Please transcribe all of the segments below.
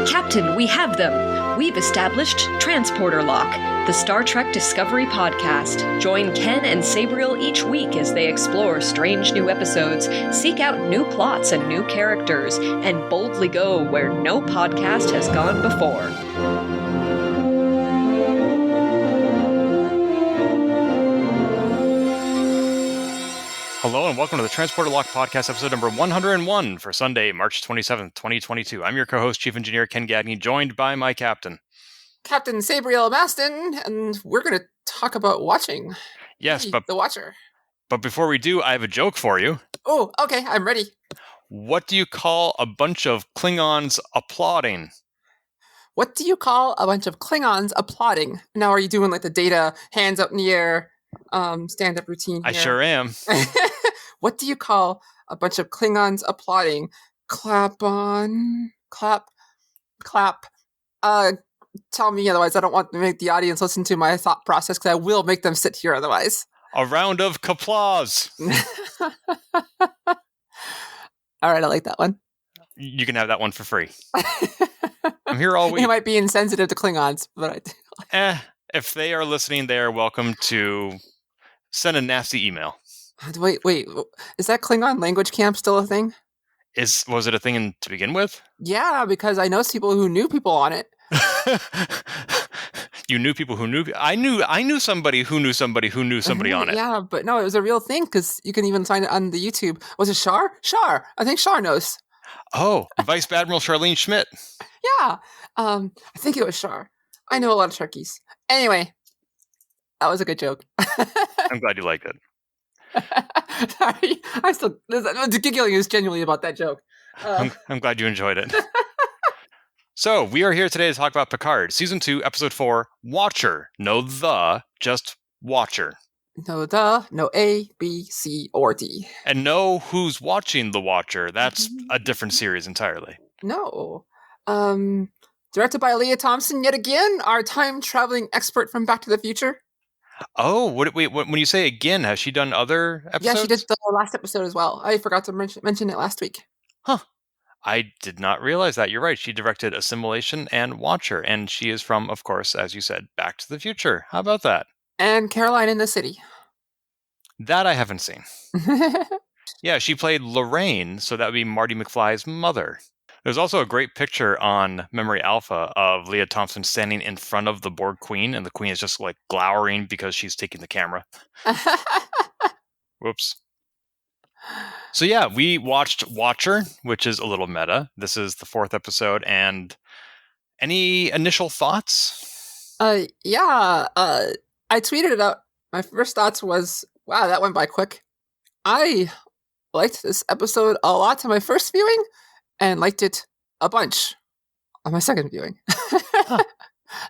Captain, we have them. We've established Transporter Lock, the Star Trek Discovery podcast. Join Ken and Sabriel each week as they explore strange new episodes, seek out new plots and new characters, and boldly go where no podcast has gone before. Hello and welcome to the Transporter Lock Podcast, episode number 101 for Sunday, March 27th, 2022. I'm your co-host, Chief Engineer Ken Gagne, joined by my captain. Captain Sabriel Maston, and we're going to talk about watching. Yes, Hey, but The Watcher. But before we do, I have a joke for you. Oh, okay, I'm ready. What do you call a bunch of Klingons applauding? What do you call a bunch of Klingons applauding? Now, are you doing like the Data hands up in the air stand-up routine here? I sure am. What do you call a bunch of Klingons applauding? Clap on, clap. Tell me otherwise. I don't want to make the audience listen to my thought process because I will make them sit here otherwise. A round of applause. All right, I like that one. You can have that one for free. I'm here all week. It might be insensitive to Klingons, but If they are listening, they are welcome to send a nasty email. Wait. Is that Klingon language camp still a thing? Was it a thing to begin with? Yeah, because I know people who knew people on it. You knew people who knew. I knew somebody who knew somebody who knew somebody on it. Yeah, but no, it was a real thing because you can even find it on the YouTube. Was it Shar? Shar. I think Shar knows. Oh, Vice Admiral Charlene Schmidt. Yeah. I think it was Shar. I know a lot of Trekkies. Anyway, that was a good joke. I'm glad you liked it. Sorry, the giggling is genuinely about that joke. I'm glad you enjoyed it. So, we are here today to talk about Picard, Season 2, Episode 4, Watcher. No the, just Watcher. No the, no A, B, C, or D. And no who's watching the Watcher. That's a different series entirely. No. Directed by Leah Thompson yet again, our time-traveling expert from Back to the Future. Oh, when you say again, has she done other episodes? Yeah, she did the last episode as well. I forgot to mention it last week. Huh. I did not realize that. You're right. She directed Assimilation and Watcher, and she is from, of course, as you said, Back to the Future. How about that? And Caroline in the City. That I haven't seen. Yeah, she played Lorraine, so that would be Marty McFly's mother. There's also a great picture on Memory Alpha of Leah Thompson standing in front of the Borg Queen, and the Queen is just like glowering because she's taking the camera. Whoops. So yeah, we watched Watcher, which is a little meta. This is the 4th episode, and any initial thoughts? I tweeted it out. My first thoughts was, wow, that went by quick. I liked this episode a lot to my first viewing, and liked it a bunch on my second viewing. How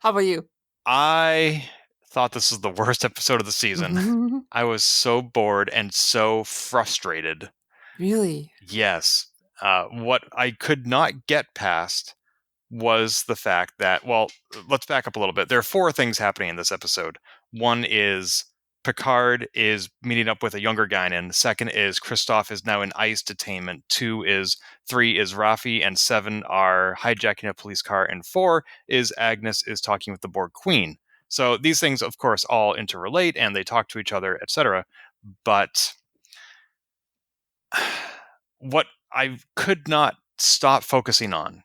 about you? I thought this was the worst episode of the season. I was so bored and so frustrated. Really? Yes. What I could not get past was the fact that, well, let's back up a little bit. There are 4 things happening in this episode. One is Picard is meeting up with a younger Guinan. Second is Christoph is now in ICE detainment. 3 is Raffi, and 7 are hijacking a police car. And 4 is Agnes is talking with the Borg Queen. So these things, of course, all interrelate and they talk to each other, etc. But what I could not stop focusing on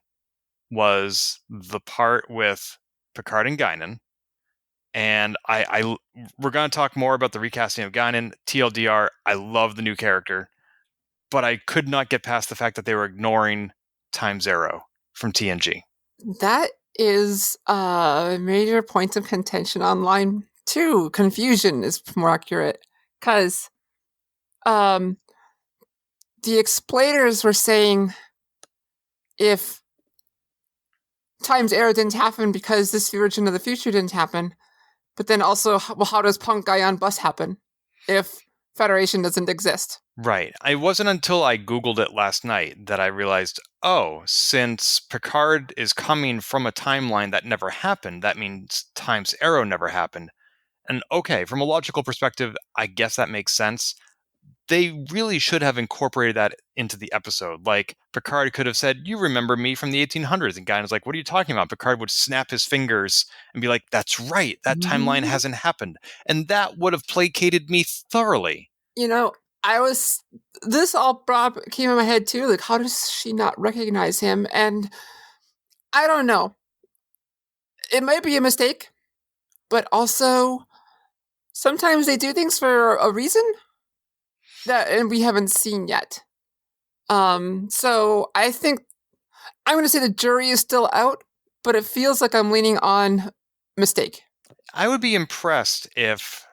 was the part with Picard and Guinan. And we're going to talk more about the recasting of Guinan. TLDR, I love the new character, but I could not get past the fact that they were ignoring Time Zero from TNG. That is a major point of contention online too. Confusion is more accurate because the explainers were saying if Time's Arrow didn't happen because this version of the future didn't happen, but then also, well, how does Punk Guion Bus happen if Federation doesn't exist? Right. It wasn't until I Googled it last night that I realized, oh, since Picard is coming from a timeline that never happened, that means Time's Arrow never happened. And okay, from a logical perspective, I guess that makes sense. they really should have incorporated that into the episode. Like, Picard could have said, "You remember me from the 1800s." And Guinan's like, "What are you talking about?" Picard would snap his fingers and be like, "That's right. That timeline hasn't happened." And that would have placated me thoroughly. This all came in my head too. Like, how does she not recognize him? And I don't know. It might be a mistake, but also sometimes they do things for a reason and we haven't seen yet. So I think I'm going to say the jury is still out, but it feels like I'm leaning on mistake. I would be impressed if,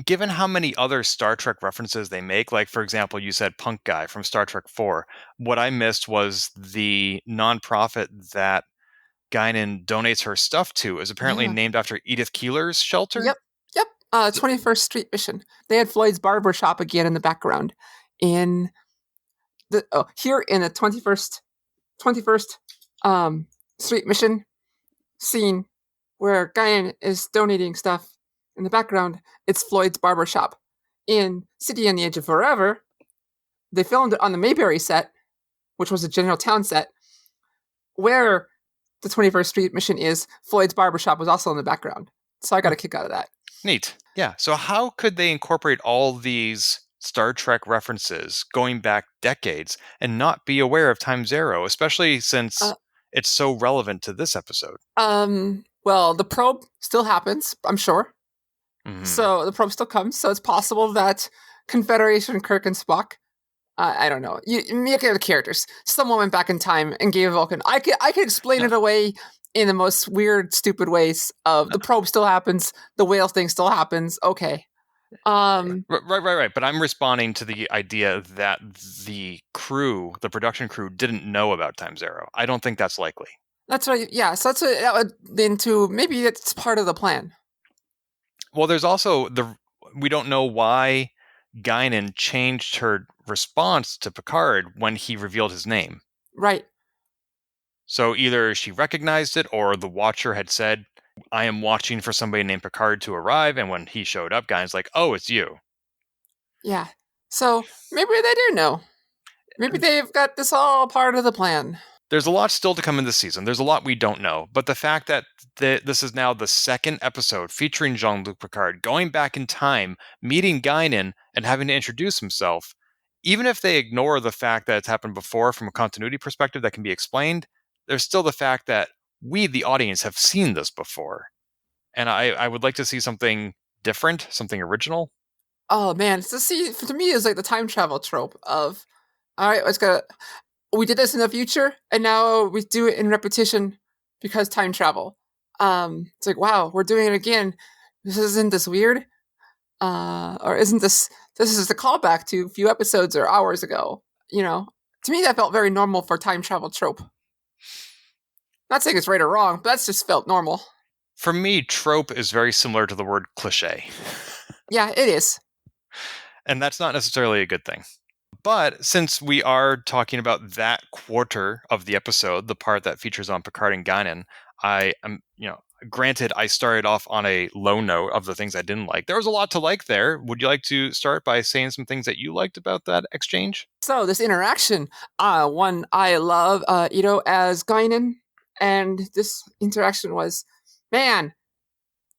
given how many other Star Trek references they make, like, for example, you said Punk Guy from Star Trek 4. What I missed was the nonprofit that Guinan donates her stuff to is apparently named after Edith Keeler's shelter. Yep. 21st Street Mission. They had Floyd's barber shop again in the background. Here in the 21st Street Mission scene where Guinan is donating stuff in the background, it's Floyd's barber shop. In City on the Edge of Forever, they filmed it on the Mayberry set, which was a General Town set, where the 21st Street Mission is. Floyd's barbershop was also in the background. So I got a kick out of that. Neat. Yeah. So how could they incorporate all these Star Trek references going back decades and not be aware of Time Zero, especially since it's so relevant to this episode? Well, the probe still happens, I'm sure. Mm-hmm. So the probe still comes. So it's possible that Confederation, Kirk, and Spock, I don't know. You make the characters. Someone went back in time and gave Vulcan. I could explain it away in the most weird, stupid ways. Of the probe still happens, the whale thing still happens. Okay. Right. But I'm responding to the idea that the production crew, didn't know about Time Zero. I don't think that's likely. That's right. Yeah. So that would lead to maybe it's part of the plan. Well, there's also we don't know why Guinan changed her response to Picard when he revealed his name. Right. So either she recognized it, or the Watcher had said, "I am watching for somebody named Picard to arrive," and when he showed up, Guinan's like, "Oh, it's you." Yeah. So maybe they do know. Maybe they've got this all part of the plan. There's a lot still to come in this season. There's a lot we don't know. But the fact that this is now the second episode featuring Jean-Luc Picard going back in time, meeting Guinan, and having to introduce himself, even if they ignore the fact that it's happened before from a continuity perspective that can be explained, there's still the fact that we, the audience, have seen this before. And I would like to see something different, something original. Oh, man. So see, to me, it's like the time travel trope of, all right, we did this in the future, and now we do it in repetition because time travel. It's like, wow, we're doing it again. Isn't this weird? Or isn't this is the callback to a few episodes or hours ago? To me, that felt very normal for time travel trope. Not saying it's right or wrong, but that's just felt normal. For me, trope is very similar to the word cliche. Yeah, it is. And that's not necessarily a good thing. But since we are talking about that quarter of the episode, the part that features on Picard and Guinan, I am, granted, I started off on a low note of the things I didn't like. There was a lot to like there. Would you like to start by saying some things that you liked about that exchange? So this interaction, one, I love Ito as Guinan, and this interaction was, man,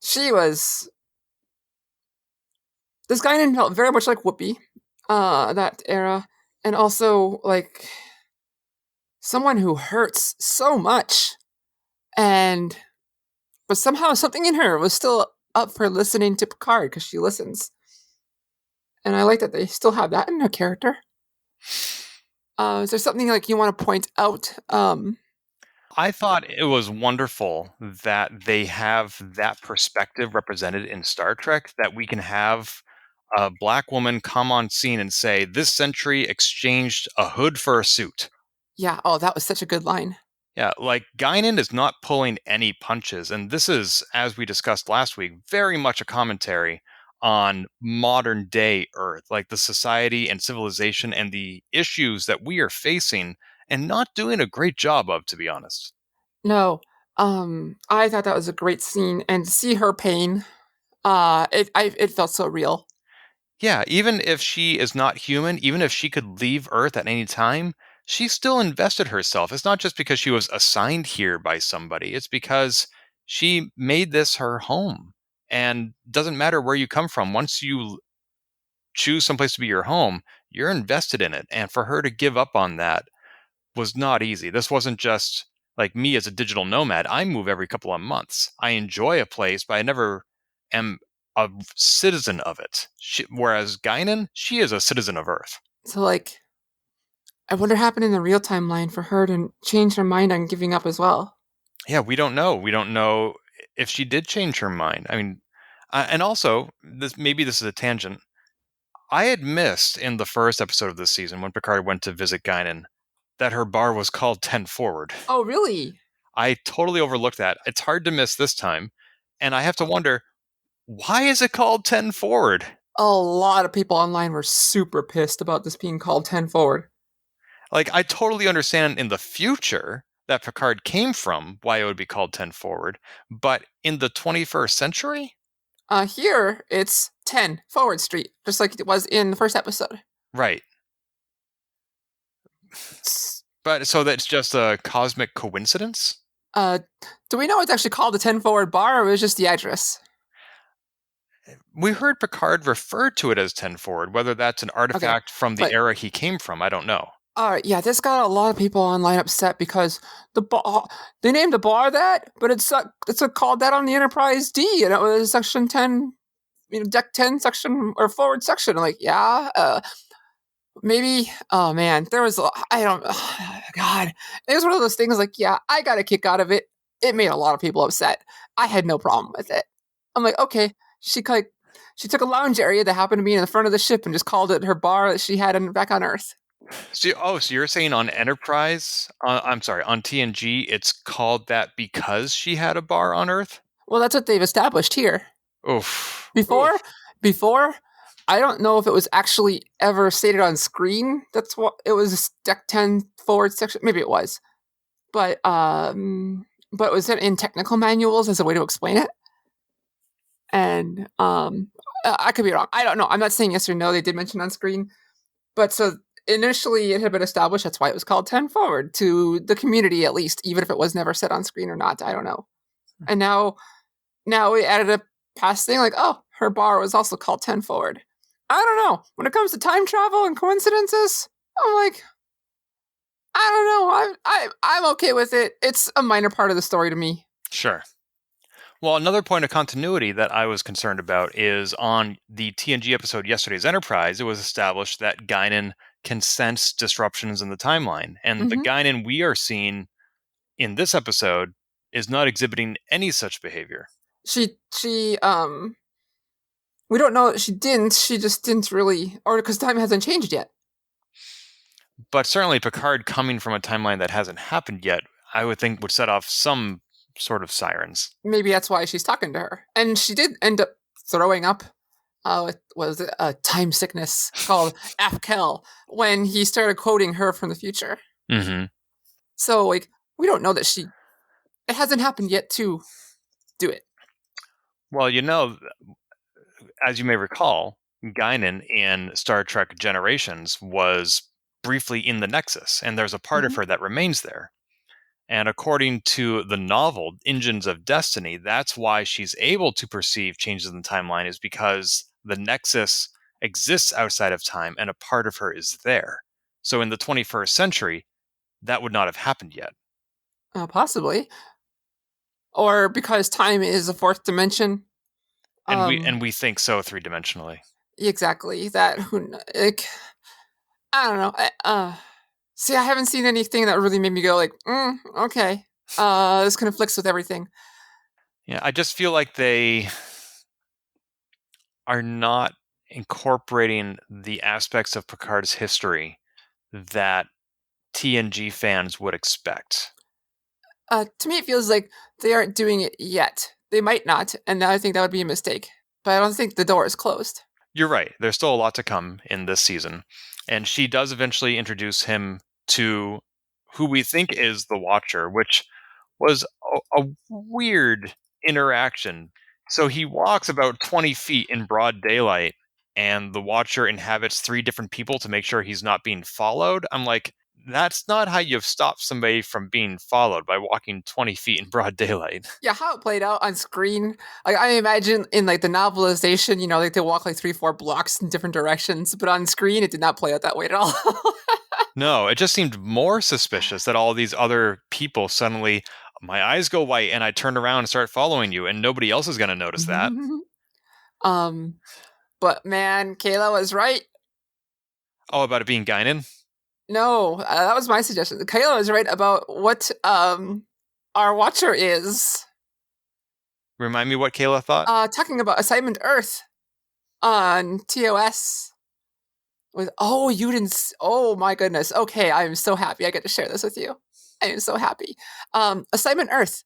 this Guinan felt very much like Whoopi. That era, and also like someone who hurts so much, but somehow something in her was still up for listening to Picard because she listens, and I like that they still have that in her character. Is there something like you want to point out? I thought it was wonderful that they have that perspective represented in Star Trek, that we can have a black woman come on scene and say, "This century exchanged a hood for a suit." Yeah, oh, that was such a good line. Yeah, like, Guinan is not pulling any punches, and this is, as we discussed last week, very much a commentary on modern day Earth, like the society and civilization and the issues that we are facing and not doing a great job of, to be honest. No, I thought that was a great scene, and to see her pain, it felt so real. Yeah, even if she is not human, even if she could leave Earth at any time, she still invested herself. It's not just because she was assigned here by somebody, it's because she made this her home. And doesn't matter where you come from, once you choose someplace to be your home, you're invested in it. And for her to give up on that was not easy. This wasn't just like me as a digital nomad. I move every couple of months. I enjoy a place, but I never am a citizen of it. Whereas Guinan, she is a citizen of Earth. So, like, I wonder what happened in the real timeline for her to change her mind on giving up as well. Yeah, we don't know. We don't know if she did change her mind. I mean, and also, maybe this is a tangent. I had missed in the first episode of this season when Picard went to visit Guinan that her bar was called 10 Forward. Oh, really? I totally overlooked that. It's hard to miss this time. And I have to wonder, why is it called 10 Forward? A lot of people online were super pissed about this being called 10 Forward. Like, I totally understand in the future that Picard came from why it would be called 10 Forward, but in the 21st century? Here, it's 10 Forward Street, just like it was in the first episode. Right. But so that's just a cosmic coincidence? Do we know it's actually called the 10 Forward Bar, or was it just the address? We heard Picard refer to it as 10 Forward. Whether that's an artifact from the era he came from, I don't know. Yeah, this got a lot of people online upset because the bar, they named the bar that, but it's called that on the Enterprise D, and it was section 10, deck 10 section or forward section. Like, yeah, maybe. Oh man, there was God, it was one of those things. Like, yeah, I got a kick out of it. It made a lot of people upset. I had no problem with it. I'm like, okay, she took a lounge area that happened to be in the front of the ship and just called it her bar that she had back on Earth. So you're saying on Enterprise, I'm sorry, on TNG, it's called that because she had a bar on Earth? Well, that's what they've established here. Oof. Before, I don't know if it was actually ever stated on screen. That's what it was. Deck 10 forward section. Maybe it was, but it was in technical manuals as a way to explain it. And I could be wrong. I don't know. I'm not saying yes or no. They did mention on screen, but so initially it had been established. That's why it was called 10 Forward to the community, at least, even if it was never said on screen or not. I don't know. And now we added a past thing like, oh, her bar was also called 10 Forward. I don't know. When it comes to time travel and coincidences, I'm like, I don't know. I'm okay with it. It's a minor part of the story to me. Sure. Well, another point of continuity that I was concerned about is on the TNG episode Yesterday's Enterprise, it was established that Guinan can sense disruptions in the timeline. And the Guinan we are seeing in this episode is not exhibiting any such behavior. She we don't know that she didn't. She just didn't really, or because time hasn't changed yet. But certainly Picard coming from a timeline that hasn't happened yet, I would think would set off some sort of sirens. Maybe that's why she's talking to her. And she did end up throwing up, was it a time sickness called Afkel, when he started quoting her from the future. Mm-hmm. So, like, we don't know that it hasn't happened yet to do it. Well, as you may recall, Guinan in Star Trek Generations was briefly in the Nexus, and there's a part of her that remains there. And according to the novel, Engines of Destiny, that's why she's able to perceive changes in the timeline, is because the Nexus exists outside of time and a part of her is there. So in the 21st century, that would not have happened yet. Possibly. Or because time is a fourth dimension. And we think so three-dimensionally. Exactly. That, I don't know. See, I haven't seen anything that really made me go like, okay. This conflicts with everything. Yeah, I just feel like they are not incorporating the aspects of Picard's history that TNG fans would expect. To me, it feels like they aren't doing it yet. They might not, and I think that would be a mistake. But I don't think the door is closed. You're right. There's still a lot to come in this season. And she does eventually introduce him to who we think is the Watcher, which was a weird interaction. So he walks about 20 feet in broad daylight and the Watcher inhabits 3 different people to make sure he's not being followed. I'm like, that's not how you've stopped somebody from being followed, by walking 20 feet in broad daylight. Yeah, how it played out on screen. Like, I imagine in like the novelization, you know, like they walk like 3-4 blocks in different directions, but on screen it did not play out that way at all. No, it just seemed more suspicious that all these other people suddenly, my eyes go white and I turn around and start following you, and nobody else is going to notice that. But man, Kayla was right. Oh, about it being Guinan? No, that was my suggestion. Kayla was right about what our Watcher is. Remind me what Kayla thought? Talking about Assignment Earth on TOS. You didn't. Oh my goodness. Okay, I am so happy I get to share this with you. I am so happy. Assignment Earth.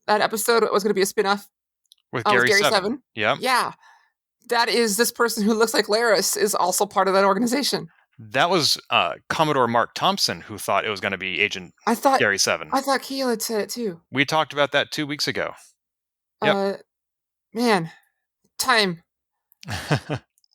That episode was going to be a spin-off. With Gary 7. Yep. Yeah. That is this person who looks like Laris is also part of that organization. That was Commodore Mark Thompson who thought it was going to be Agent Gary 7. I thought Keela said it too. We talked about that 2 weeks ago. Yep. Man, time.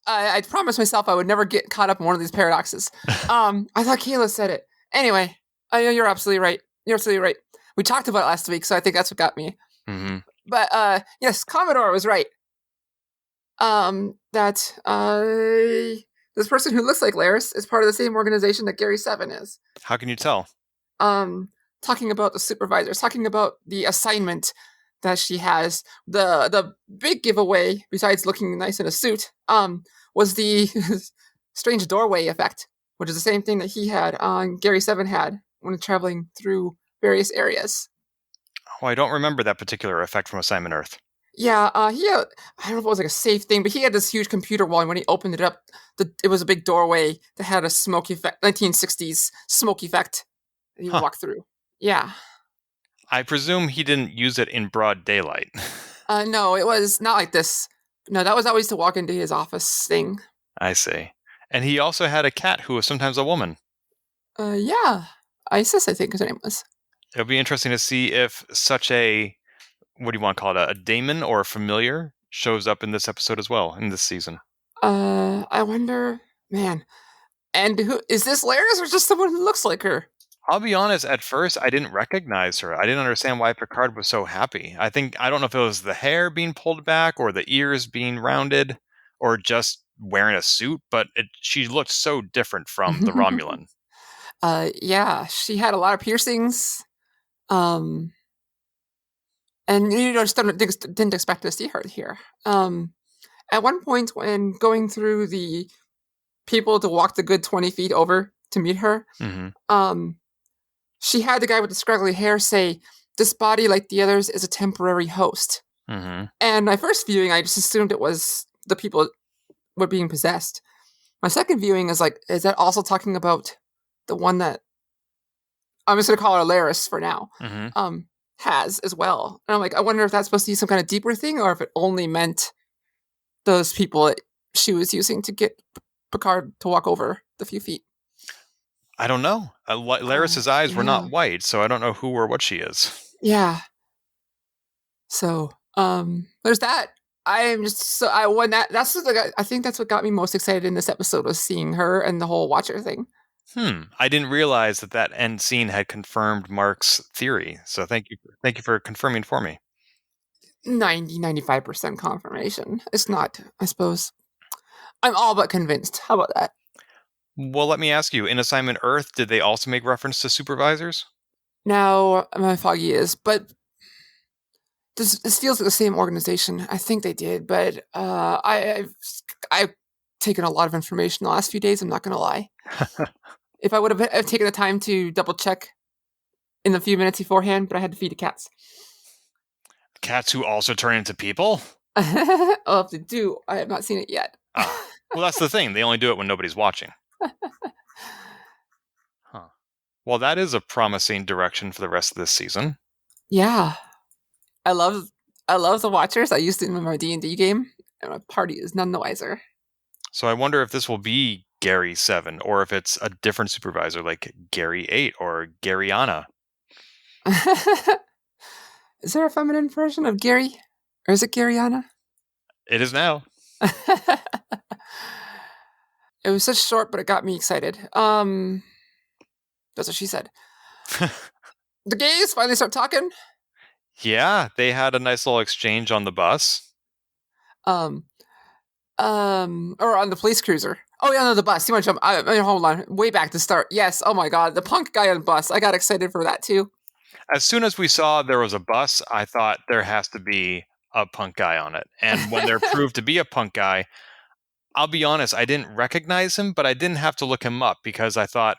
I promised myself I would never get caught up in one of these paradoxes. I thought Keela said it. Anyway, you're absolutely right. You're absolutely right. We talked about it last week, so I think that's what got me. Mm-hmm. But yes, Commodore was right. This person who looks like Laris is part of the same organization that Gary 7 is. How can you tell? Talking about the supervisors, talking about the assignment that she has. The big giveaway, besides looking nice in a suit, was the strange doorway effect, which is the same thing that he had Gary 7 had when traveling through various areas. Oh, I don't remember that particular effect from Assignment Earth. Yeah, he had, I don't know if it was like a safe thing, but he had this huge computer wall, and when he opened it up, it was a big doorway that had a smoke effect, 1960s smoke effect that he would walk through. Yeah. I presume he didn't use it in broad daylight. No, it was not like this. No, that was always to walk into his office thing. I see. And he also had a cat who was sometimes a woman. Yeah. Isis, I think his name was. It'll be interesting to see if such a, what do you want to call it, a daemon or a familiar shows up in this episode as well, in this season. I wonder, man. And who is this, Laris, or just someone who looks like her? I'll be honest, at first I didn't recognize her. I didn't understand why Picard was so happy. I don't know if it was the hair being pulled back or the ears being rounded or just wearing a suit, but she looked so different from the Romulan. Yeah, she had a lot of piercings. And you just didn't expect to see her here. At one point, when going through the people to walk the good 20 feet over to meet her, she had the guy with the scraggly hair say, "This body, like the others, is a temporary host." And my first viewing, I just assumed it was the people were being possessed. My second viewing is like, is that also talking about the one that I'm just going to call her Laris for now? Has as well. And I'm like, I wonder if that's supposed to be some kind of deeper thing, or if it only meant those people that she was using to get Picard to walk over the few feet. I don't know. Laris's eyes were not white, so I don't know who or what she is. Yeah. So, there's that. I think that's what got me most excited in this episode, was seeing her and the whole Watcher thing. I didn't realize that end scene had confirmed Mark's theory. So thank you for confirming for me. 95% confirmation. It's not, I suppose. I'm all but convinced. How about that? Well, let me ask you, in Assignment Earth, did they also make reference to supervisors? No, my foggy is, but this feels like the same organization. I think they did, but I've taken a lot of information the last few days, I'm not going to lie. If I would have taken the time to double check in the few minutes beforehand, but I had to feed the cats. Cats who also turn into people? Well, if they do, I have not seen it yet. Well, that's the thing. They only do it when nobody's watching. Well, that is a promising direction for the rest of this season. Yeah. I love the Watchers. I used it in my D&D game, and my party is none the wiser. So I wonder if this will be Gary 7, or if it's a different supervisor like Gary 8 or Garyana. Is there a feminine version of Gary? Or is it Garyana? It is now. It was such short, but it got me excited. That's what she said. The gays finally start talking. Yeah, they had a nice little exchange on the bus. Or on the police cruiser. Oh yeah, no, the bus. You want to jump? Hold on, way back to start. Yes. Oh my God, the punk guy on the bus. I got excited for that too. As soon as we saw there was a bus, I thought there has to be a punk guy on it. And when there proved to be a punk guy, I'll be honest, I didn't recognize him, but I didn't have to look him up because I thought,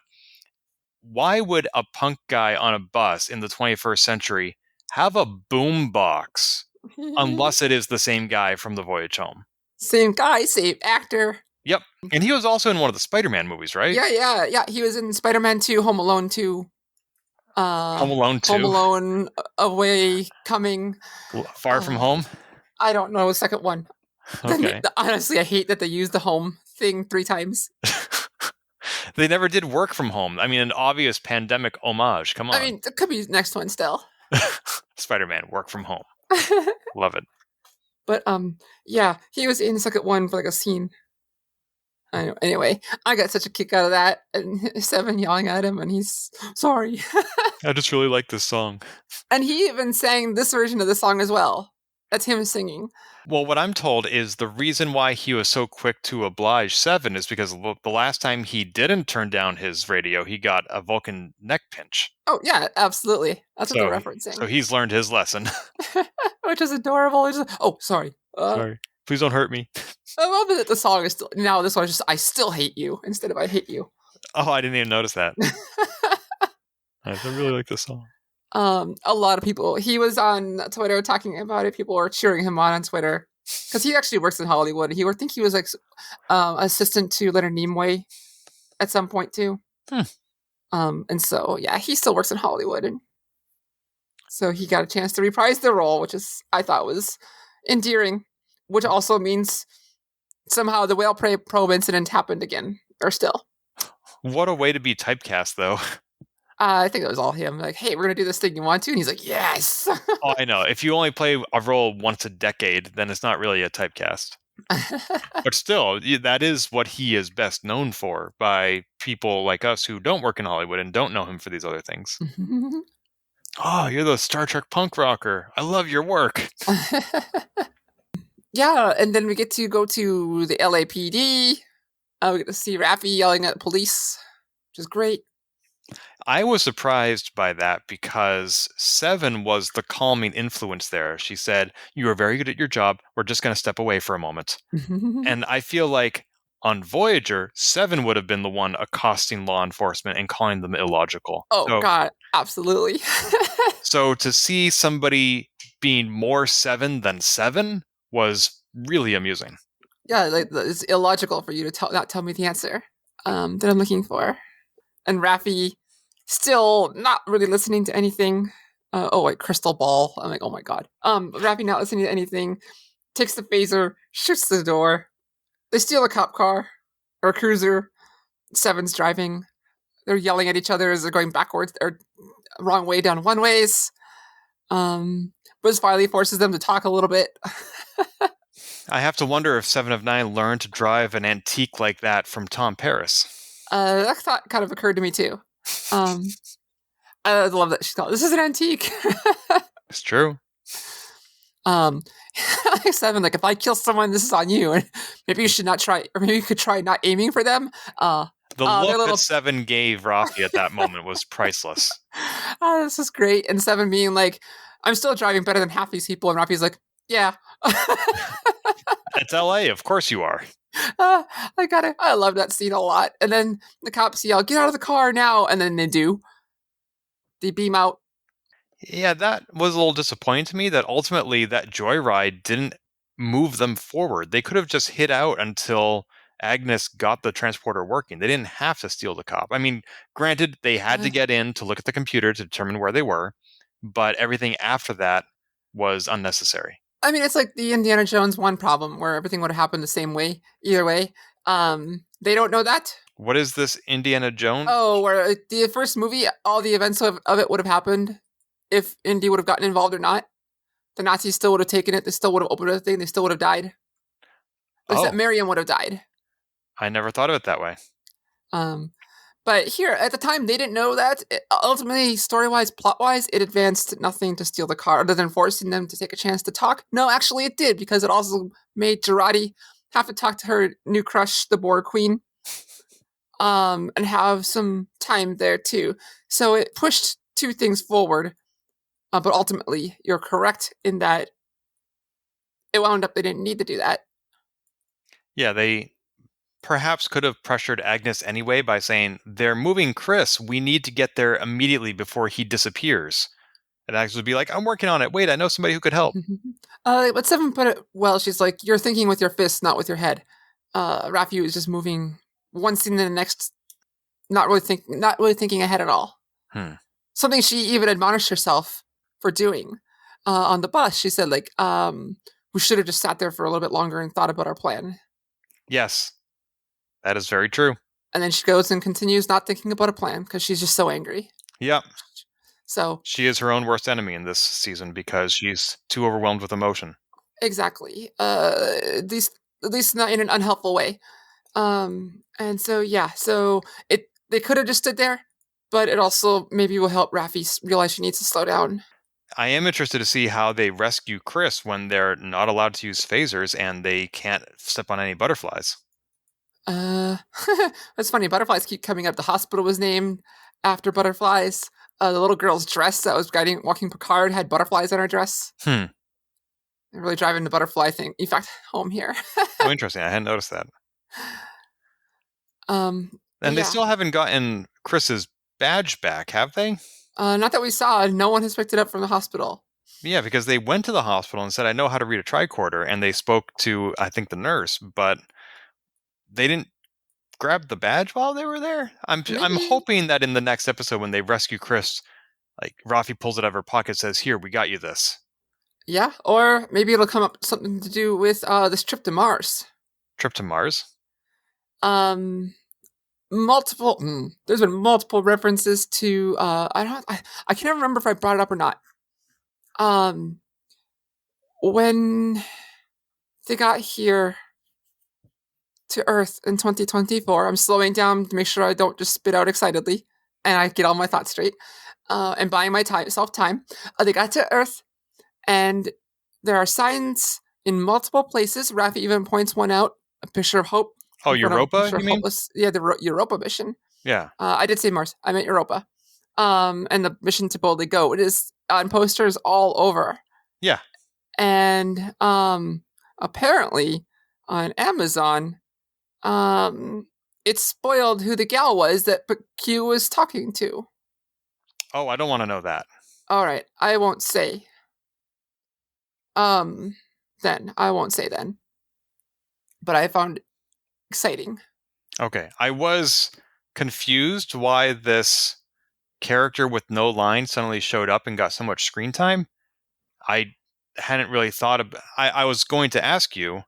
why would a punk guy on a bus in the 21st century have a boom box unless it is the same guy from The Voyage Home? Same guy, same actor. Yep. And he was also in one of the Spider-Man movies, right? Yeah. He was in Spider-Man 2, Home Alone 2. Home Alone 2? Home Alone, Away, Coming. Far From Home? I don't know, the second one. Okay. Honestly, I hate that they used the home thing 3 times. They never did Work From Home. I mean, an obvious pandemic homage. Come on. I mean, it could be next one still. Spider-Man, Work From Home. Love it. But, yeah, he was in the second one for, like, a scene. I know. Anyway, I got such a kick out of that, and Seven yelling at him, and he's sorry. I just really like this song. And he even sang this version of the song as well. That's him singing. Well, what I'm told is the reason why he was so quick to oblige Seven is because the last time he didn't turn down his radio, he got a Vulcan neck pinch. Oh, yeah, absolutely. That's what they're referencing. So he's learned his lesson. Which is adorable. Oh, sorry. Sorry. Please don't hurt me. I love that the song is still... Now this one is just, I still hate you, instead of I hate you. Oh, I didn't even notice that. I really like this song. A lot of people... He was on Twitter talking about it. People were cheering him on Twitter. Because he actually works in Hollywood. I think he was like assistant to Leonard Nimoy at some point too. And so, yeah, he still works in Hollywood. And so he got a chance to reprise the role, which I thought was endearing. Which also means somehow the whale probe incident happened again. Or still. What a way to be typecast, though. I think it was all him. Like, hey, we're going to do this thing. You want to? And he's like, yes. Oh, I know. If you only play a role once a decade, then it's not really a typecast. But still, that is what he is best known for by people like us who don't work in Hollywood and don't know him for these other things. Oh, you're the Star Trek punk rocker. I love your work. Yeah, and then we get to go to the LAPD. We get to see Raffi yelling at police, which is great. I was surprised by that because Seven was the calming influence there. She said, "You are very good at your job. We're just going to step away for a moment." And I feel like on Voyager, Seven would have been the one accosting law enforcement and calling them illogical. Oh, God, absolutely. So to see somebody being more Seven than Seven was really amusing. Yeah, like, it's illogical for you to not tell me the answer that I'm looking for. And Raffi still not really listening to anything. Crystal ball. I'm like, oh my God. Raffi not listening to anything. Takes the phaser, shoots the door. They steal a cop car or a cruiser. Seven's driving. They're yelling at each other as they're going backwards or wrong way down one ways. Buzz finally forces them to talk a little bit. I have to wonder if 7 of 9 learned to drive an antique like that from Tom Paris. That thought kind of occurred to me too. I love that she's called, this is an antique. It's true. Like 7, like if I kill someone, this is on you. And maybe you should not try, or maybe you could try not aiming for them. The look that 7 gave Raffi at that moment was priceless. This is great. And 7 being like, I'm still driving better than half these people. And Raffi's like, yeah. It's LA, of course you are. I love that scene a lot. And then the cops yell, get out of the car now. And then they do. They beam out. Yeah, that was a little disappointing to me that ultimately that joyride didn't move them forward. They could have just hid out until Agnes got the transporter working. They didn't have to steal the cop. I mean, granted, they had to get in to look at the computer to determine where they were, but everything after that was unnecessary. I mean, it's like the Indiana Jones 1 problem where everything would have happened the same way, either way. They don't know that. What is this Indiana Jones? Oh, where the first movie, all the events of it would have happened if Indy would have gotten involved or not. The Nazis still would have taken it. They still would have opened the thing. They still would have died. Except Marion would have died. I never thought of it that way. But here, at the time, they didn't know that. Ultimately, story-wise, plot-wise, it advanced nothing to steal the car, other than forcing them to take a chance to talk. No, actually, it did, because it also made Girardi have to talk to her new crush, the Borg Queen, and have some time there, too. So it pushed two things forward, but ultimately, you're correct in that it wound up they didn't need to do that. Yeah, they perhaps could have pressured Agnes anyway by saying, they're moving Chris. We need to get there immediately before he disappears. And Agnes would be like, I'm working on it. Wait, I know somebody who could help. But Seven put it well. She's like, you're thinking with your fists, not with your head. Raffi was just moving one scene to the next, not really thinking ahead at all. Something she even admonished herself for doing. On the bus, she said, like, we should have just sat there for a little bit longer and thought about our plan. Yes, that is very true. And then she goes and continues not thinking about a plan because she's just so angry. Yep. So she is her own worst enemy in this season because she's too overwhelmed with emotion. Exactly. At least not in an unhelpful way. And so yeah, so they could have just stood there, but it also maybe will help Raffi realize she needs to slow down. I am interested to see how they rescue Chris when they're not allowed to use phasers and they can't step on any butterflies. That's funny. Butterflies keep coming up. The hospital was named after butterflies. The little girl's dress that was walking Picard had butterflies on her dress. They're really driving the butterfly thing. In fact, home here. Oh, interesting. I hadn't noticed that. And they still haven't gotten Chris's badge back, have they? Not that we saw. No one has picked it up from the hospital. Yeah, because they went to the hospital and said, I know how to read a tricorder, and they spoke to, I think, the nurse, but they didn't grab the badge while they were there. I'm hoping that in the next episode when they rescue Chris, like Raffi pulls it out of her pocket and says, here, we got you this. Yeah, or maybe it'll come up something to do with this trip to Mars. Trip to Mars? Multiple. There's been multiple references to. I can't remember if I brought it up or not. When they got here to Earth in 2024, I'm slowing down to make sure I don't just spit out excitedly, and I get all my thoughts straight. And buying myself time. They got to Earth, and there are signs in multiple places. Raffi even points one out, a picture of hope. Oh, Europa, you mean? Yeah, the Europa mission. Yeah. I did say Mars. I meant Europa. And the mission to boldly go. It is on posters all over. Yeah. And apparently on Amazon, it spoiled who the gal was that Q was talking to. Oh, I don't want to know that. All right, I won't say. Then I won't say then. But I found it exciting. Okay, I was confused why this character with no line suddenly showed up and got so much screen time. I hadn't really thought of. I was going to ask you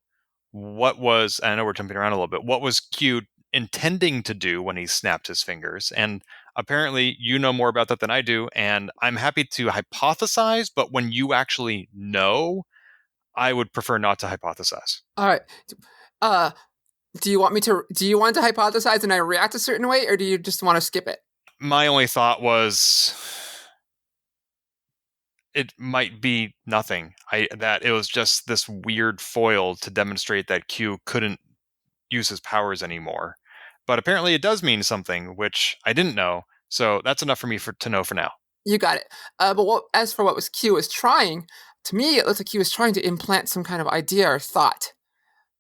what was. I know we're jumping around a little bit. What was Q intending to do when he snapped his fingers? And apparently, you know more about that than I do. And I'm happy to hypothesize, but when you actually know, I would prefer not to hypothesize. All right. Do you want to hypothesize and I react a certain way, or do you just want to skip it? My only thought was it might be nothing. That it was just this weird foil to demonstrate that Q couldn't use his powers anymore. But apparently it does mean something, which I didn't know. So that's enough for me to know for now. You got it. But as for what was Q was trying, to me it looks like he was trying to implant some kind of idea or thought.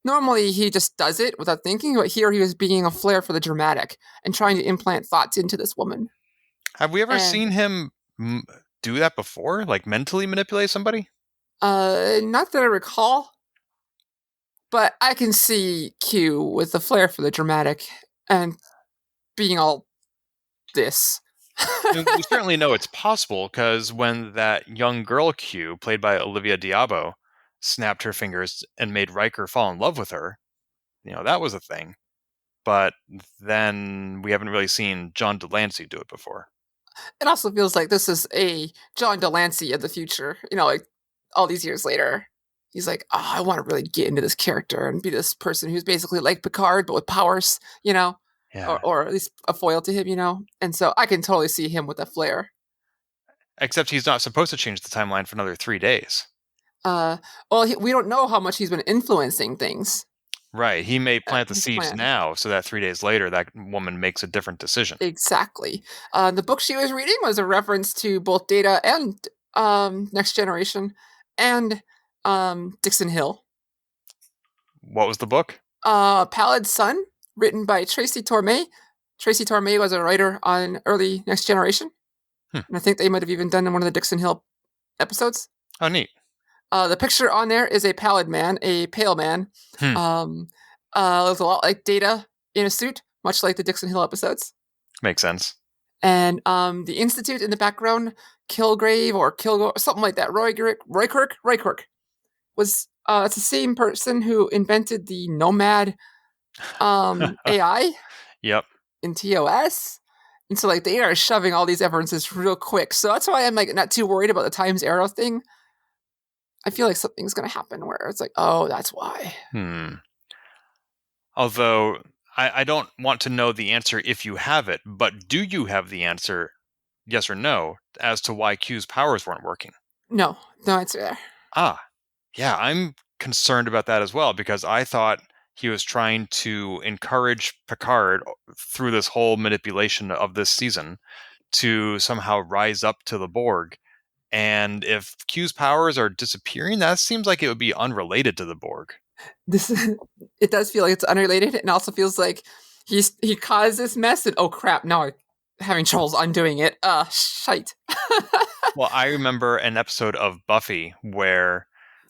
Normally he just does it without thinking, but here he was being a flair for the dramatic and trying to implant thoughts into this woman. Have we ever seen him do that before? Like mentally manipulate somebody? Not that I recall. But I can see Q with the flair for the dramatic and being all this. We certainly know it's possible because when that young girl Q, played by Olivia Diabo, snapped her fingers and made Riker fall in love with her, that was a thing. But then we haven't really seen John Delancey do it before. It also feels like this is a John Delancey of the future, like all these years later. he's like, oh, I want to really get into this character and be this person who's basically like Picard, but with powers, Yeah. or at least a foil to him, and so I can totally see him with a flare. Except he's not supposed to change the timeline for another 3 days. We don't know how much he's been influencing things. Right. He may plant the his seeds plan. now so that 3 days later that woman makes a different decision. Exactly. The book she was reading was a reference to both Data and Next Generation and Dixon Hill. What was the book? Pallid Sun, written by Tracy Torme. Tracy Torme was a writer on early Next Generation. And I think they might have even done one of the Dixon Hill episodes. Oh, neat. The picture on there is a pallid man, a pale man. Looks a lot like Data in a suit, much like the Dixon Hill episodes. Makes sense. And the Institute in the background, Kilgrave or Kilgo, something like that. Roykirk was it's the same person who invented the Nomad AI. Yep. In TOS. And so they are shoving all these references real quick. So that's why I'm not too worried about the Times Arrow thing. I feel like something's going to happen where it's like, oh, that's why. Although I don't want to know the answer if you have it, but do you have the answer, yes or no, as to why Q's powers weren't working? No answer there. Yeah, I'm concerned about that as well, because I thought he was trying to encourage Picard through this whole manipulation of this season to somehow rise up to the Borg. And if Q's powers are disappearing, that seems like it would be unrelated to the Borg. It does feel like it's unrelated, and also feels like he caused this mess, and oh crap, now I'm having troubles undoing it. Shite. Well, I remember an episode of Buffy where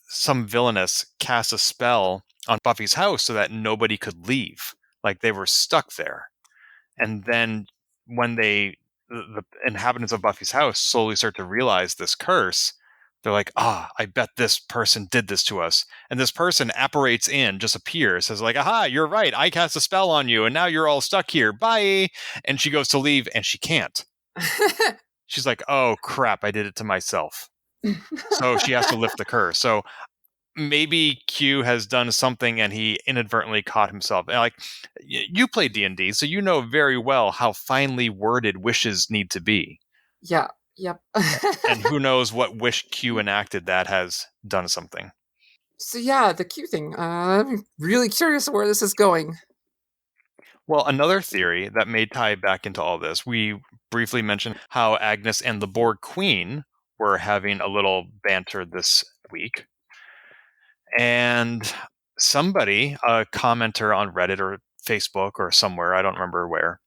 some villainess cast a spell on Buffy's house so that nobody could leave. Like they were stuck there. And then when the inhabitants of Buffy's house slowly start to realize this curse, they're like, I bet this person did this to us. And this person apparates in, just appears, says like, aha, you're right. I cast a spell on you and now you're all stuck here. Bye. And she goes to leave and she can't. She's like, oh crap, I did it to myself. So she has to lift the curse. So maybe Q has done something and he inadvertently caught himself. Like, you play D&D, so you know very well how finely worded wishes need to be. Yeah. Yep. And who knows what wish Q enacted that has done something. So yeah, the Q thing. I'm really curious where this is going. Well, another theory that may tie back into all this, we briefly mentioned how Agnes and the Borg Queen were having a little banter this week. And somebody, a commenter on Reddit or Facebook or somewhere, I don't remember where,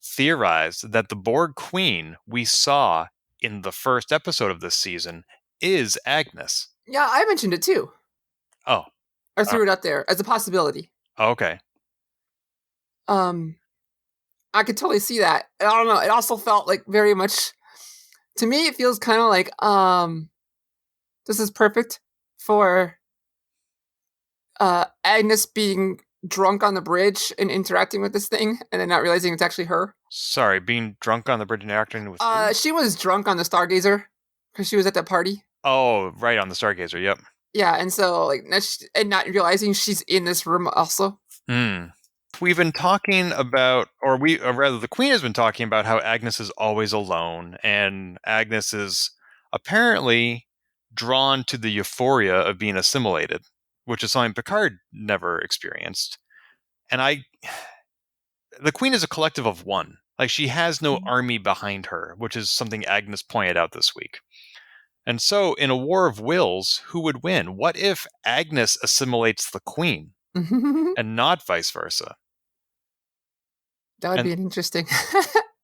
theorized that the Borg Queen we saw in the first episode of this season is Agnes. Yeah, I mentioned it too. Oh. I threw it out there as a possibility. Okay. I could totally see that. I don't know. It also felt like very much, to me, it feels kind of like, this is perfect for Agnes being drunk on the bridge and interacting with this thing and then not realizing it's actually her. Sorry, being drunk on the bridge and interacting with she was drunk on the Stargazer because she was at that party. Oh, right, on the Stargazer, yep. Yeah, and so, and not realizing she's in this room also. We've been talking about, or rather the Queen has been talking about how Agnes is always alone, and Agnes is apparently drawn to the euphoria of being assimilated, which is something Picard never experienced. And the Queen is a collective of one. Like, she has no army behind her, which is something Agnes pointed out this week. And so, in a war of wills, who would win? What if Agnes assimilates the Queen, and not vice versa? That would be interesting.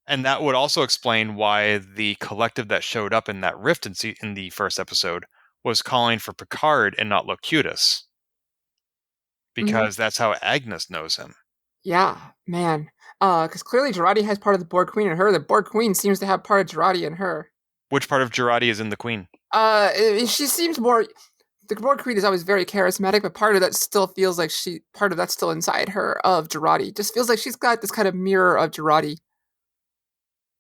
And that would also explain why the collective that showed up in that rift in the first episode was calling for Picard and not Locutus. Because that's how Agnes knows him. Yeah, man. Because clearly Jurati has part of the Borg Queen in her. The Borg Queen seems to have part of Jurati in her. Which part of Jurati is in the Queen? She seems more... The Borg Queen is always very charismatic, but part of that still feels like part of that's still inside her of Jurati. Just feels like she's got this kind of mirror of Jurati.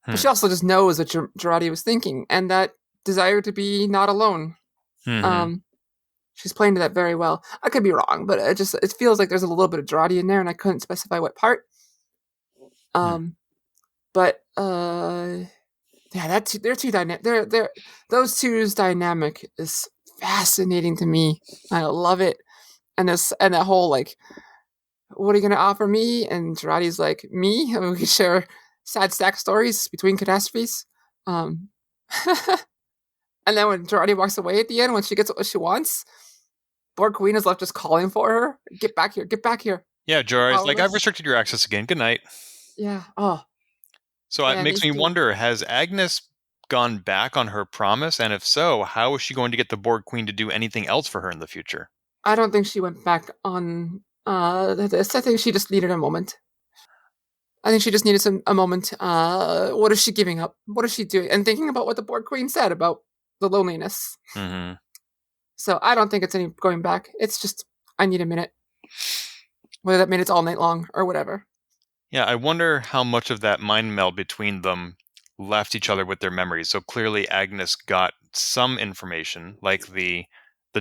But she also just knows what Jurati was thinking, and that desire to be not alone. She's playing to that very well. I could be wrong, but it feels like there's a little bit of Gerardi in there, and I couldn't specify what part. But yeah, those two's dynamic is fascinating to me. I love it, and that whole like, what are you gonna offer me? And Gerardi's like, me. And we can share sad stack stories between catastrophes. And then when Gerardi walks away at the end, when she gets what she wants, Borg Queen is left just calling for her. Get back here! Get back here! Yeah, Gerardi's like, I've restricted your access again. Good night. Yeah. Oh. So it makes me wonder, has Agnes gone back on her promise? And if so, how is she going to get the Borg Queen to do anything else for her in the future? I don't think she went back on this. I think she just needed a moment. I think she just needed a moment. What is she giving up? What is she doing? And thinking about what the Borg Queen said about the loneliness. Mm-hmm. So I don't think it's any going back. It's just, I need a minute. Whether that minute's all night long or whatever. Yeah, I wonder how much of that mind meld between them left each other with their memories. So clearly Agnes got some information, like the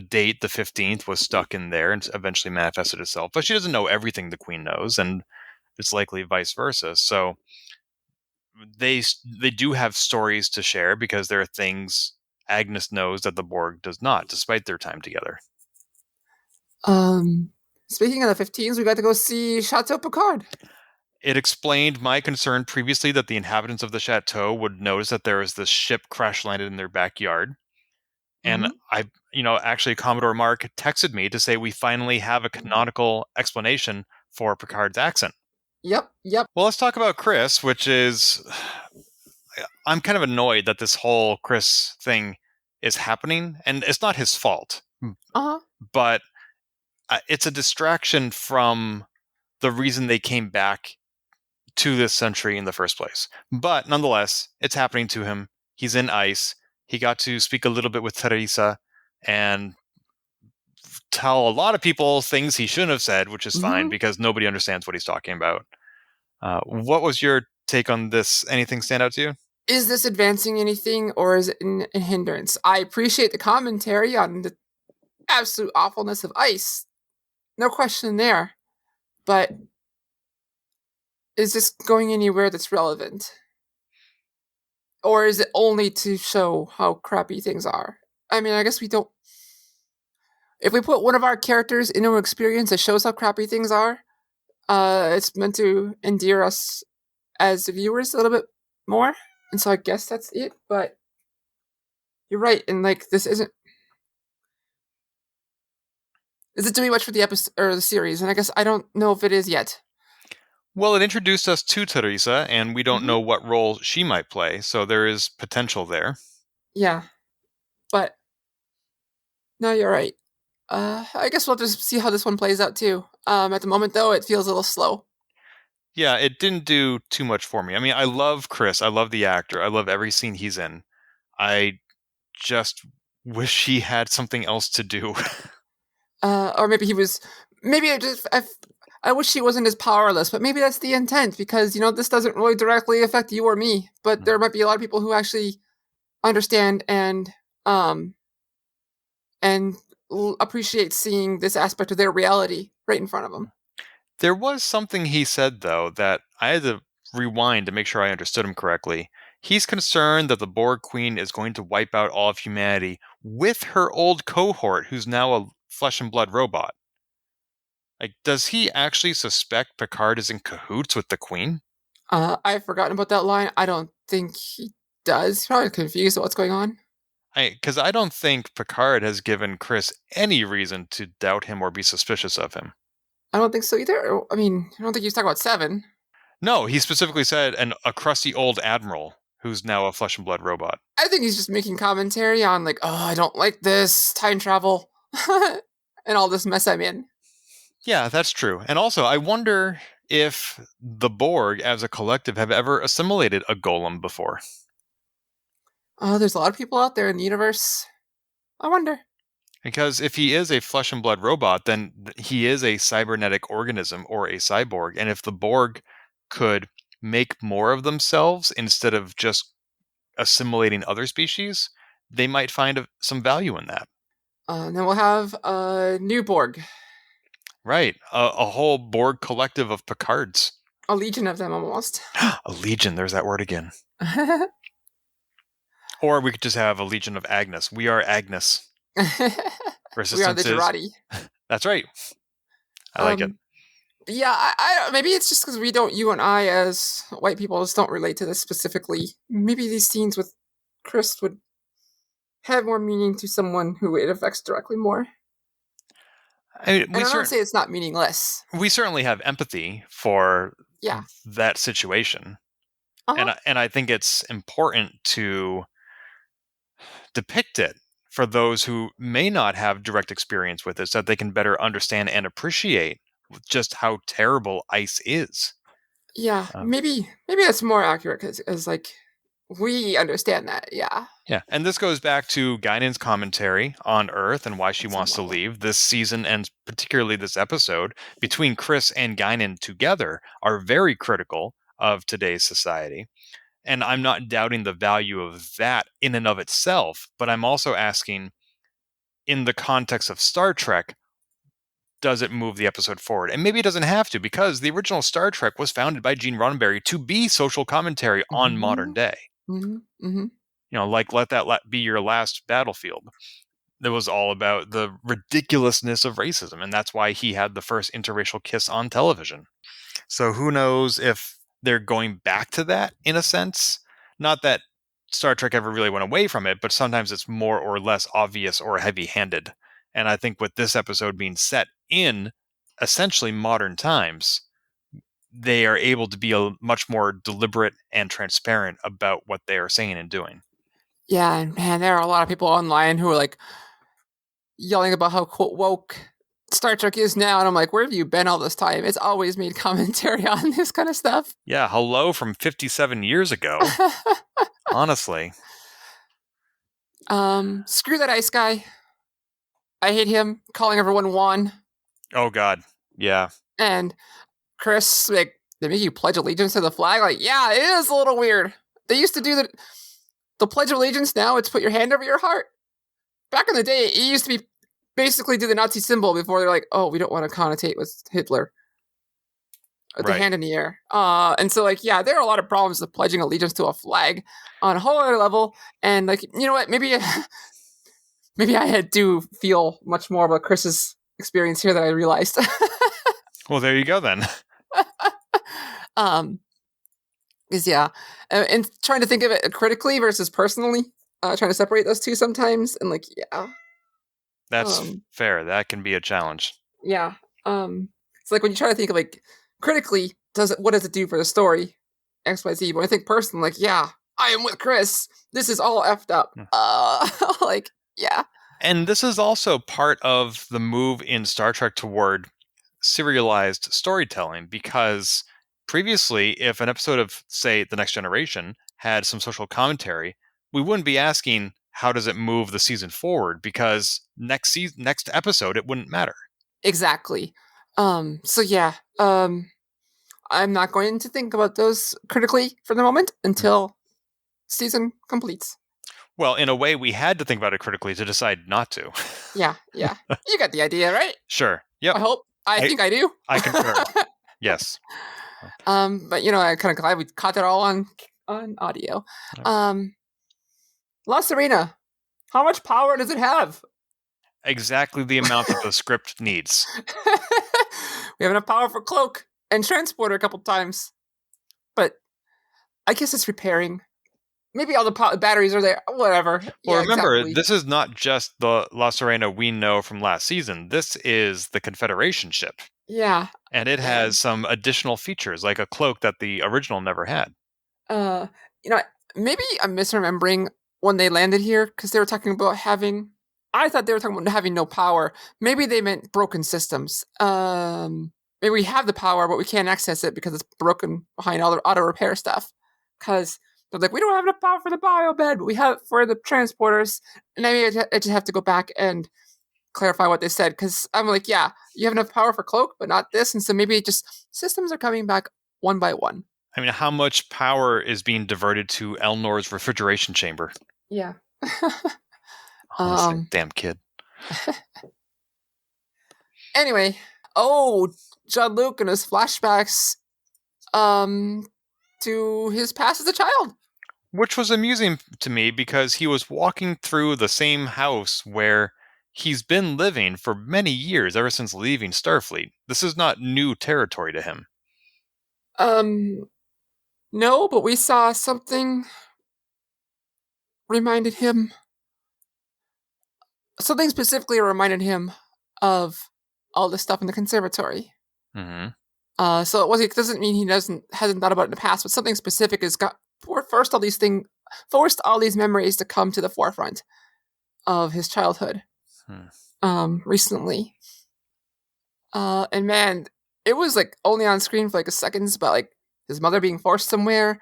date, the 15th, was stuck in there and eventually manifested itself. But she doesn't know everything the Queen knows, and it's likely vice versa. So they do have stories to share because there are things Agnes knows that the Borg does not, despite their time together. Speaking of the 15s, we got to go see Chateau Picard. It explained my concern previously that the inhabitants of the chateau would notice that there was this ship crash landed in their backyard. And actually Commodore Mark texted me to say we finally have a canonical explanation for Picard's accent. Yep. Well, let's talk about Chris, which is, I'm kind of annoyed that this whole Chris thing is happening, and it's not his fault. But it's a distraction from the reason they came back to this century in the first place. But nonetheless, it's happening to him. He's in ice. He got to speak a little bit with Teresa and tell a lot of people things he shouldn't have said, which is fine because nobody understands what he's talking about. What was your take on this? Anything stand out to you? Is this advancing anything, or is it a hindrance? I appreciate the commentary on the absolute awfulness of ice. No question there. But is this going anywhere that's relevant? Or is it only to show how crappy things are? I mean, I guess we don't... If we put one of our characters into an experience that shows how crappy things are, it's meant to endear us as viewers a little bit more. And so I guess that's it, but you're right. And like, this isn't... Is it doing much for the episode or the series? And I guess I don't know if it is yet. Well, it introduced us to Teresa, and we don't know what role she might play, so there is potential there. Yeah. But no, you're right. I guess we'll just see how this one plays out too. At the moment, though, it feels a little slow. Yeah, it didn't do too much for me. I mean, I love Chris. I love the actor. I love every scene he's in. I just wish he had something else to do. Or maybe he was... Maybe I wish he wasn't as powerless, but maybe that's the intent, because, this doesn't really directly affect you or me, but there might be a lot of people who actually understand and appreciate seeing this aspect of their reality right in front of them. There was something he said, though, that I had to rewind to make sure I understood him correctly. He's concerned that the Borg Queen is going to wipe out all of humanity with her old cohort, who's now a flesh and blood robot. Like, does he actually suspect Picard is in cahoots with the Queen? I've forgotten about that line. I don't think he does. He's probably confused about what's going on. Because I don't think Picard has given Chris any reason to doubt him or be suspicious of him. I don't think so either. I mean, I don't think he was talking about Seven. No, he specifically said a crusty old admiral who's now a flesh and blood robot. I think he's just making commentary on like, oh, I don't like this time travel and all this mess I'm in. Yeah, that's true. And also, I wonder if the Borg as a collective have ever assimilated a golem before. Oh, there's a lot of people out there in the universe. I wonder. Because if he is a flesh and blood robot, then he is a cybernetic organism or a cyborg. And if the Borg could make more of themselves instead of just assimilating other species, they might find some value in that. And then we'll have a new Borg. Right. A whole Borg collective of Picards. A legion of them, almost. A legion. There's that word again. Or we could just have a legion of Agnes. We are Agnes. We are the Gerati. That's right. I like it. Yeah, I maybe it's just because you and I as white people just don't relate to this specifically. Maybe these scenes with Chris would have more meaning to someone who it affects directly more. I mean, and I don't say it's not meaningless. We certainly have empathy for Yeah. that situation. Uh-huh. And I think it's important to depict it for those who may not have direct experience with it so that they can better understand and appreciate just how terrible ice is. Yeah, maybe that's more accurate because like we understand that. Yeah. Yeah, and this goes back to Guinan's commentary on Earth and why she wants to leave. This season, and particularly this episode, between Chris and Guinan together, are very critical of today's society. And I'm not doubting the value of that in and of itself, but I'm also asking, in the context of Star Trek, does it move the episode forward? And maybe it doesn't have to, because the original Star Trek was founded by Gene Roddenberry to be social commentary on modern day. Mm-hmm. Mm-hmm. You know, like let that be your last battlefield. That was all about the ridiculousness of racism, and that's why he had the first interracial kiss on television. So who knows if they're going back to that in a sense? Not that Star Trek ever really went away from it, but sometimes it's more or less obvious or heavy-handed. And I think with this episode being set in essentially modern times, they are able to be a much more deliberate and transparent about what they are saying and doing. Yeah, and man, there are a lot of people online who are like yelling about how quote woke Star Trek is now, and I'm like, where have you been all this time? It's always made commentary on this kind of stuff. Yeah, hello from 57 years ago. Honestly. Screw that ice guy. I hate him calling everyone Juan. Oh God, yeah. And Chris, like, they make you pledge allegiance to the flag. Like, yeah, it is a little weird. They used to do the Pledge of Allegiance. Now it's put your hand over your heart. Back in the day, it used to be basically do the Nazi symbol before they're like, oh, we don't want to connotate with Hitler. The hand in the air. And so, like, yeah, there are a lot of problems with pledging allegiance to a flag on a whole other level. And, like, you know what? Maybe I had to feel much more about Chris's experience here than I realized. Well, there you go then. Because yeah, and trying to think of it critically versus personally, trying to separate those two sometimes, and like yeah, that's fair. That can be a challenge. Yeah, it's like when you try to think of like critically, what does it do for the story, XYZ? But I think personally, like yeah, I am with Chris. This is all effed up. Like yeah, and this is also part of the move in Star Trek toward serialized storytelling, because previously, if an episode of, say, The Next Generation had some social commentary, we wouldn't be asking, how does it move the season forward? Because next episode, it wouldn't matter. Exactly. So yeah, I'm not going to think about those critically for the moment until season completes. Well, in a way, we had to think about it critically to decide not to. Yeah. You got the idea, right? Sure. Yep. I hope. I think I do. I confirm. Yes. But you know, I'm kind of glad we caught that all on audio. La Serena, how much power does it have? Exactly the amount that the script needs. We have enough power for Cloak and Transporter a couple times, but I guess it's repairing. Maybe all the batteries are there. Whatever. Well, remember, this is not just the La Serena we know from last season. This is the Confederation ship. Yeah. And it has some additional features, like a cloak that the original never had. You know, maybe I'm misremembering when they landed here, because they were talking about having... I thought they were talking about having no power. Maybe they meant broken systems. Maybe we have the power, but we can't access it because it's broken behind all the auto repair stuff. Because... they're like, we don't have enough power for the bio bed, but we have it for the transporters. And maybe I just have to go back and clarify what they said, because I'm like, yeah, you have enough power for Cloak, but not this. And so maybe just systems are coming back one by one. I mean, how much power is being diverted to Elnor's refrigeration chamber? Yeah. Honestly, damn kid. Anyway, Jean-Luc and his flashbacks to his past as a child. Which was amusing to me because he was walking through the same house where he's been living for many years, ever since leaving Starfleet. This is not new territory to him. No, but we saw something something specifically reminded him of all this stuff in the conservatory. Mm-hmm. So it doesn't mean he hasn't thought about it in the past, but something specific has forced all these memories to come to the forefront of his childhood. Recently. And man, it was like only on screen for like a second, but like his mother being forced somewhere,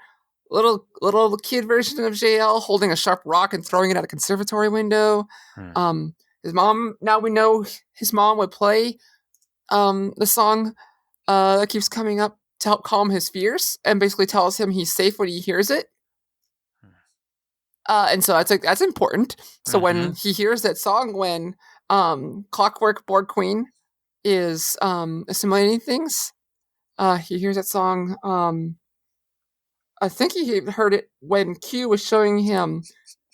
little kid version of JL holding a sharp rock and throwing it at a conservatory window. His mom, now we know his mom would play the song that keeps coming up to help calm his fears and basically tells him he's safe when he hears it. And so that's important. So when he hears that song, when Clockwork Borg Queen is assimilating things, he hears that song. I think he heard it when Q was showing him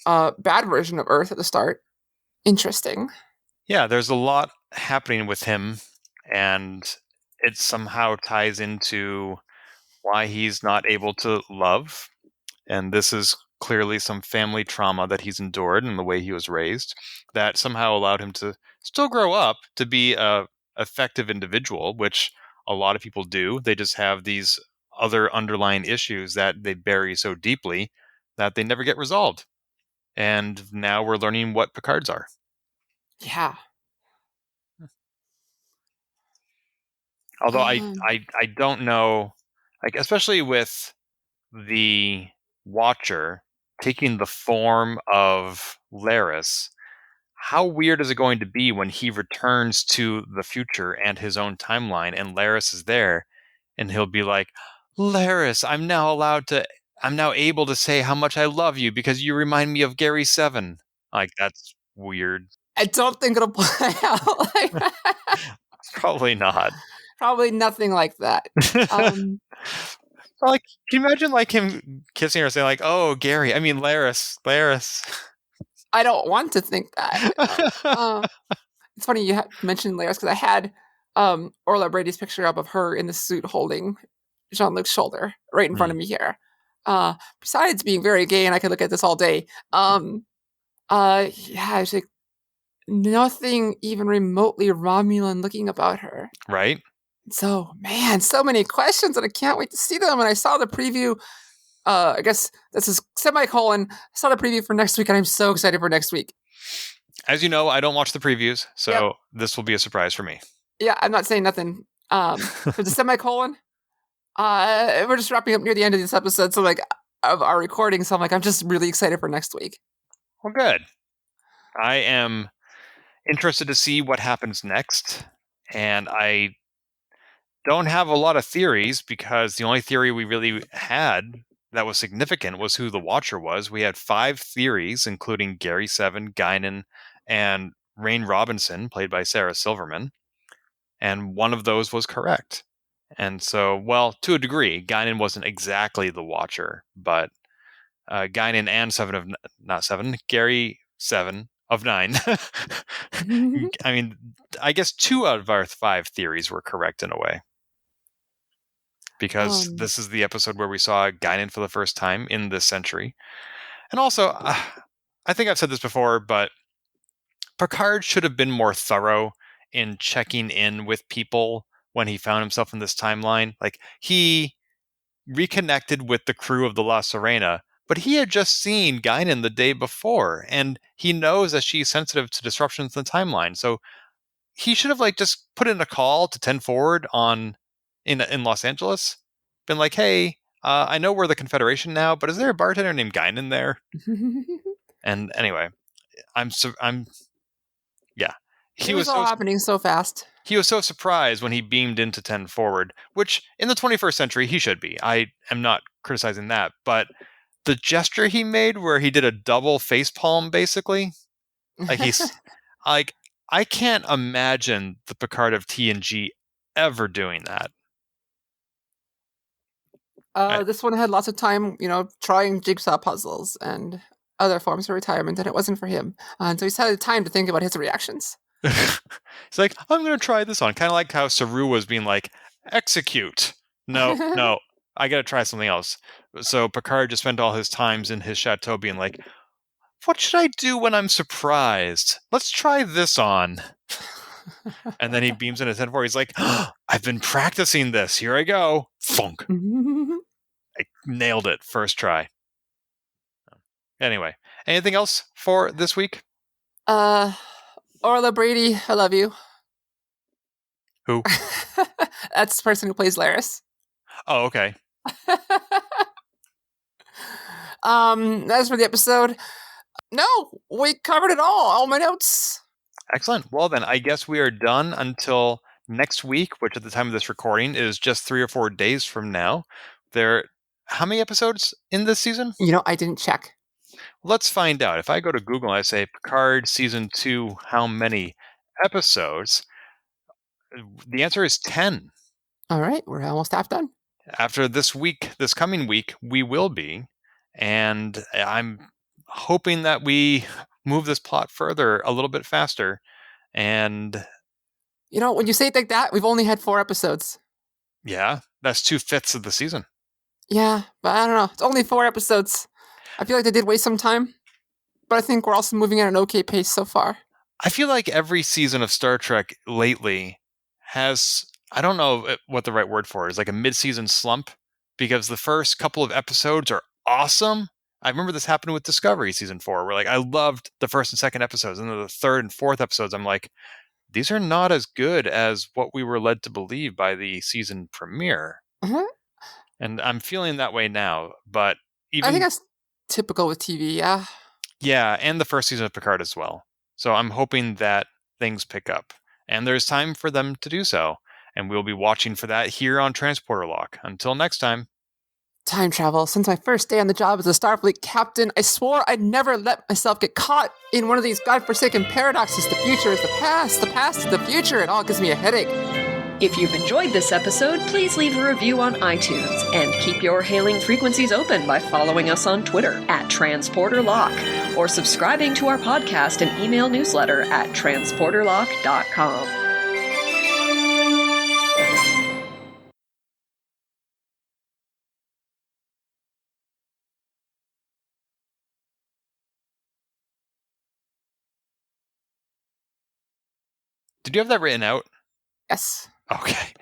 a bad version of Earth at the start. Interesting. Yeah, there's a lot happening with him, and it somehow ties into why he's not able to love. And this is clearly some family trauma that he's endured and the way he was raised that somehow allowed him to still grow up to be a effective individual, which a lot of people do. They just have these other underlying issues that they bury so deeply that they never get resolved. And now we're learning what Picards are. Yeah. Although I don't know, like, especially with the Watcher taking the form of Laris, how weird is it going to be when he returns to the future and his own timeline and Laris is there and he'll be like, Laris, I'm now able to say how much I love you because you remind me of Gary 7. Like, that's weird. I don't think it'll play out like that. Probably not. Probably nothing like that. Like, can you imagine like him kissing her saying like, oh, Gary, I mean Laris. I don't want to think that. It's funny you mentioned Laris because I had Orla Brady's picture up of her in the suit holding Jean-Luc's shoulder right in front of me here. Besides being very gay, and I could look at this all day. It's like nothing even remotely Romulan looking about her. Right. So, man, so many questions, and I can't wait to see them. And I saw the preview. I guess this is semicolon. I saw the preview for next week, and I'm so excited for next week. As you know, I don't watch the previews, so This will be a surprise for me. Yeah, I'm not saying nothing. For the semicolon, we're just wrapping up near the end of this episode, so like of our recording. So I'm just really excited for next week. Well, good. I am interested to see what happens next, and I don't have a lot of theories because the only theory we really had that was significant was who the Watcher was. We had 5 theories, including Gary 7, Guinan, and Rain Robinson, played by Sarah Silverman. And one of those was correct. And so, well, to a degree, Guinan wasn't exactly the Watcher, but Guinan and Gary 7 of 9. I mean, I guess 2 out of our 5 theories were correct in a way. Because this is the episode where we saw Guinan for the first time in this century. And also, I think I've said this before, but Picard should have been more thorough in checking in with people when he found himself in this timeline. Like, he reconnected with the crew of the La Sirena, but he had just seen Guinan the day before, and he knows that she's sensitive to disruptions in the timeline. So he should have just put in a call to 10 Forward in Los Angeles, been like, hey, I know we're the Confederation now, but is there a bartender named Guinan there? And anyway, It was all happening so fast. He was so surprised when he beamed into 10 Forward, which in the 21st century he should be. I am not criticizing that, but the gesture he made where he did a double facepalm, basically, like he's like, I can't imagine the Picard of TNG ever doing that. This one had lots of time, trying jigsaw puzzles and other forms of retirement, and it wasn't for him. So he's had time to think about his reactions. It's like, I'm going to try this on. Kind of like how Saru was being like, execute. No, I got to try something else. So Picard just spent all his times in his chateau being like, what should I do when I'm surprised? Let's try this on. And then he beams in his head for. He's like, I've been practicing this. Here I go. Funk. I nailed it first try. Anyway, anything else for this week? Orla Brady, I love you. Who? That's the person who plays Laris. Oh, okay. As for the episode, no, we covered it all my notes. Excellent. Well, then, I guess we are done until next week, which at the time of this recording is just 3 or 4 days from now. How many episodes in this season? I didn't check. Let's find out. If I go to Google and I say Picard Season 2, how many episodes? The answer is 10. All right, we're almost half done. After this coming week, we will be. And I'm hoping that we move this plot further a little bit faster. And when you say it like that, we've only had 4 episodes. Yeah, that's 2/5 of the season. Yeah, but I don't know. It's only 4 episodes. I feel like they did waste some time, but I think we're also moving at an okay pace so far. I feel like every season of Star Trek lately has, I don't know what the right word for it is, like a mid-season slump, because the first couple of episodes are awesome. I remember this happened with Discovery Season 4, where I loved the first and second episodes, and then the third and fourth episodes, I'm like, these are not as good as what we were led to believe by the season premiere. Mm-hmm. And I'm feeling that way now, but I think that's typical with TV, yeah. Yeah, and the first season of Picard as well. So I'm hoping that things pick up. And there's time for them to do so. And we'll be watching for that here on Transporter Lock. Until next time. Time travel. Since my first day on the job as a Starfleet captain, I swore I'd never let myself get caught in one of these godforsaken paradoxes. The future is the past is the future. It all gives me a headache. If you've enjoyed this episode, please leave a review on iTunes and keep your hailing frequencies open by following us on Twitter @TransporterLock or subscribing to our podcast and email newsletter at transporterlock.com. Did you have that written out? Yes. Okay.